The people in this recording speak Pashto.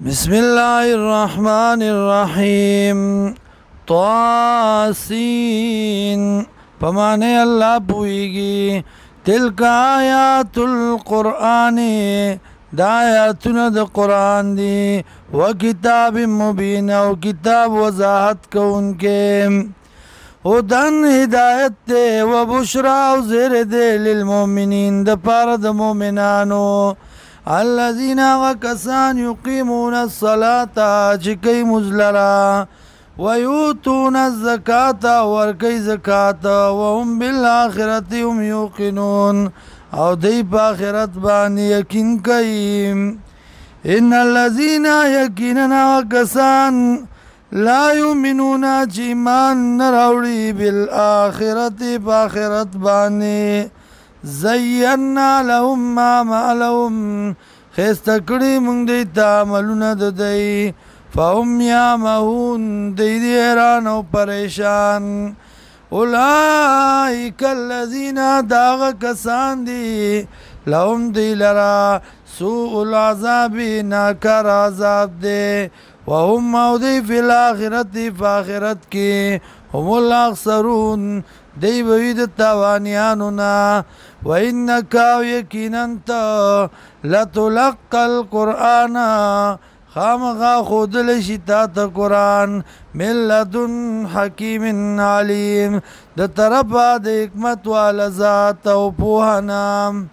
بسم الله الرحمن الرحیم طاسین پمانے اللہ پوئیگی تلک آیات القرآن دا آیاتون دا قرآن دی و کتاب مبین و کتاب وضاحت کون کے ہدن ہدایت دے و بشرا و زیر دے للمومنین دا پارد مومنانو الذين وكسان يقيمون الصلاة چکی مزلرا ويؤتون الزكاة ورکی زکاة وهم بالآخرة هم يوقنون او دی پا آخرت بانی یقین کئیم ان الذين یقیننا وکسان لا يؤمنون چیمان نراوڑی بالآخرة پا آخرت بانی زینا لهم ما لهم خیستکڑی منگ دیتا عملون ددئی فهم یامهون دی حیران و پریشان اولئک الذین داغ کسان دی لهم دی لرا سوء العذاب ناکار عذاب دے وهم مودی فی الاخرت فاخرت کی هم الاخسرون دی بوید تاوانیانونا وَإِنَّكَ وَيَكِينَنْتَ لَتُلَقَّ الْقُرْآنَ خامغا خود لشتات قرآن من لدن حکیم علیم د طرفا د حکمت والا ذات او پوهنام